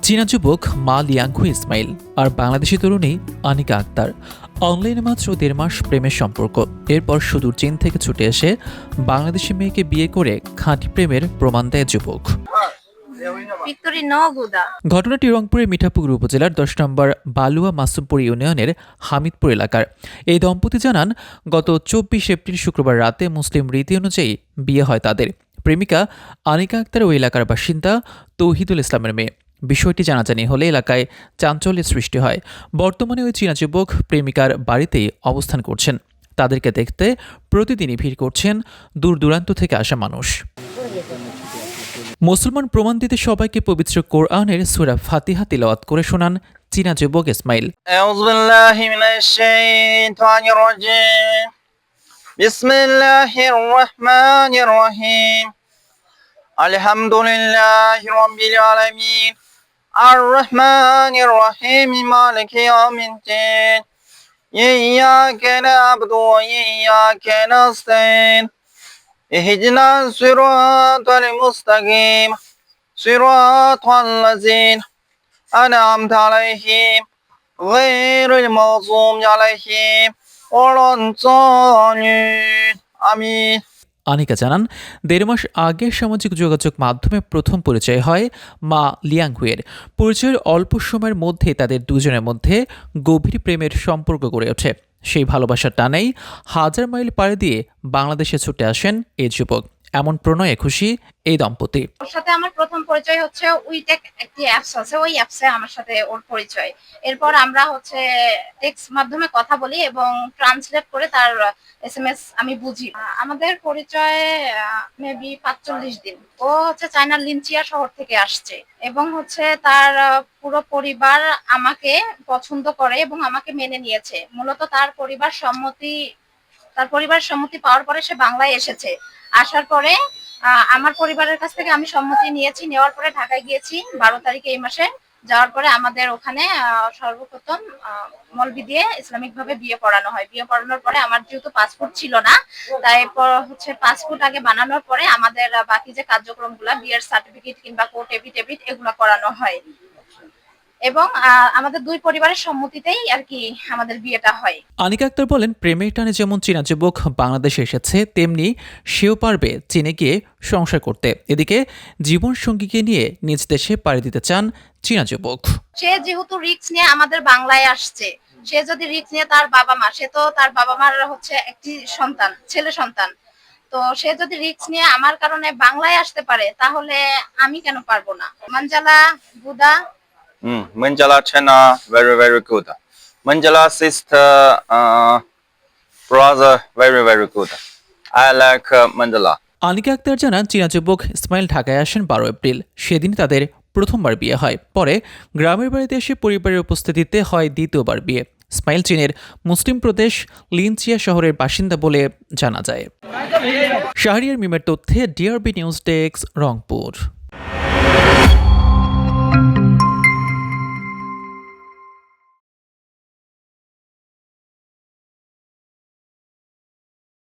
চীনা যুবক মা লিয়াংখু ইসমাইল আর বাংলাদেশি তরুণী আনিকা আক্তার। অনলাইনে মাত্র ১.৫ মাস প্রেমের সম্পর্ক। এরপর সুদূর চীন থেকে ছুটে এসে বাংলাদেশি মেয়েকে বিয়ে করে খাঁটি প্রেমের প্রমাণ দেয় যুবক। ঘটনাটি রংপুরের মিঠাপুকুর উপজেলার ১০ নম্বর বালুয়া মাসুমপুর ইউনিয়নের হামিদপুর এলাকার। এই দম্পতি জানান, গত ২৪ এপ্রিল শুক্রবার রাতে মুসলিম রীতি অনুযায়ী বিয়ে হয় তাদের। প্রেমিকা আনিকা আক্তার ওই এলাকার বাসিন্দা তৌহিদুল ইসলামের মেয়ে। বিষয়টি জানাজানি হলে এলাকায় চাঞ্চল্যের সৃষ্টি হয়। বর্তমানে ওই চীনা যুবক প্রেমিকার বাড়িতেই অবস্থান করছেন। তাদেরকে দেখতে প্রতিদিনই ভিড় করছেন দূর দূরান্ত থেকে আসা মানুষ। মুসলমান প্রমাণ দিতে সবাইকে পবিত্র কোরআনের সূরা ফাতিহা তিলাওয়াত করে শোনান চীনা যুবক ইসমাইল। বিসমিল্লাহির রহমানির রহিম। আলহামদুলিল্লাহি রাব্বিল আলামিন। আর-রহমানির রহিম। মালিকি ইয়াউমিদ্দিন। ইয়্যাকা না'বুদু ওয়া ইয়্যাকা নাস্তাইন। ইহদিনাস সিরাতাল মুস্তাকিম। সিরাতাল লাযিনা আন'আমতা আলাইহিম গায়রিল মাগযুবি আলাইহিম ওয়ালাদ-দাল্লিন। আমিন। আনিকা জানান, ১.৫ মাস আগে সামাজিক যোগাযোগ মাধ্যমে প্রথম পরিচয় হয় মা লিয়াংহুয়ের। পরিচয়ের অল্প সময়ের মধ্যে তাদের দুজনের মধ্যে গভীর প্রেমের সম্পর্ক গড়ে ওঠে। সেই ভালোবাসার টানেই ১০০০ মাইল পাড়ি দিয়ে বাংলাদেশে ছুটে আসেন এই যুবক। এমন প্রণয়ে খুশি এই দম্পতি। ওর সাথে আমার প্রথম পরিচয় হচ্ছে উইটেক একটি অ্যাপস আছে, ওই অ্যাপসে আমার সাথে ওর পরিচয়। এরপর আমরা টেক্সট মাধ্যমে কথা বলি এবং ট্রান্সলেট করে তার এসএমএস আমি বুঝি। আমাদের পরিচয় মেবি ৪৫ দিন। ও চায়নার লিনচিয়া শহর থেকে আসছে এবং তার পুরো পরিবার আমাকে পছন্দ করে এবং আমাকে মেনে নিয়েছে। মূলত তার পরিবার সম্মতি পাওয়ার পরে সে বাংলায় এসেছে। আসার পরে আমার পরিবারের কাছ থেকে আমি সম্মতি নিয়েছি। নেওয়ার পরে ঢাকায় গিয়েছি ১২ তারিখে এই মাসে। যাওয়ার পরে আমাদের ওখানে সর্বপ্রথম মলবি দিয়ে ইসলামিক ভাবে বিয়ে পড়ানো হয়। বিয়ে পড়ানোর পরে আমার যেহেতু পাসপোর্ট ছিল না, তারপর পাসপোর্ট আগে বানানোর পরে আমাদের বাকি যে কার্যক্রমগুলো, বিয়ের সার্টিফিকেট কিংবা কোর্ট এফিডেভিট এগুলো করানো হয় এবং আমাদের দুই পরিবারের সম্মতিতেই আর কি আমাদের বিয়েটা হয়। আনিকা আক্তার বলেন, প্রেমের টানে যেমন চীনা যুবক বাংলাদেশে এসেছে, তেমনি সেও পারবে চীনে গিয়ে সংসার করতে। এদিকে জীবন সঙ্গীকে নিয়ে নিজ দেশে পাড়ি দিতে চান চীনা যুবক। সে যেহেতু রিস্ক নিয়ে আমাদের বাংলায় আসছে, সে যদি রিস্ক নিয়ে তার বাবা মার একটি সন্তান, ছেলে সন্তান, তো সে যদি রিস্ক নিয়ে আমার কারণে বাংলায় আসতে পারে, তাহলে আমি কেন পারবো না? Manjala Buddha. Manjala China, very very good. Manjala sister, brother, very very good. I like Manjala. Anika Akter জানান, চীনা যুবক ইসমাইল ঢাকায় আসেন ১২ এপ্রিল। সেদিন তাদের প্রথমবার বিয়ে হয়। পরে গ্রামের বাড়িতে এসে পরিবারের উপস্থিতিতে হয় দ্বিতীয়বার বিয়ে। ইসমাইল চীনের মুসলিম প্রদেশ লিনচিয়া শহরের বাসিন্দা বলে জানা যায়। শাহরিয়ার মিমের তথ্যে ডিআরবি নিউজ ডেস্ক, রংপুর।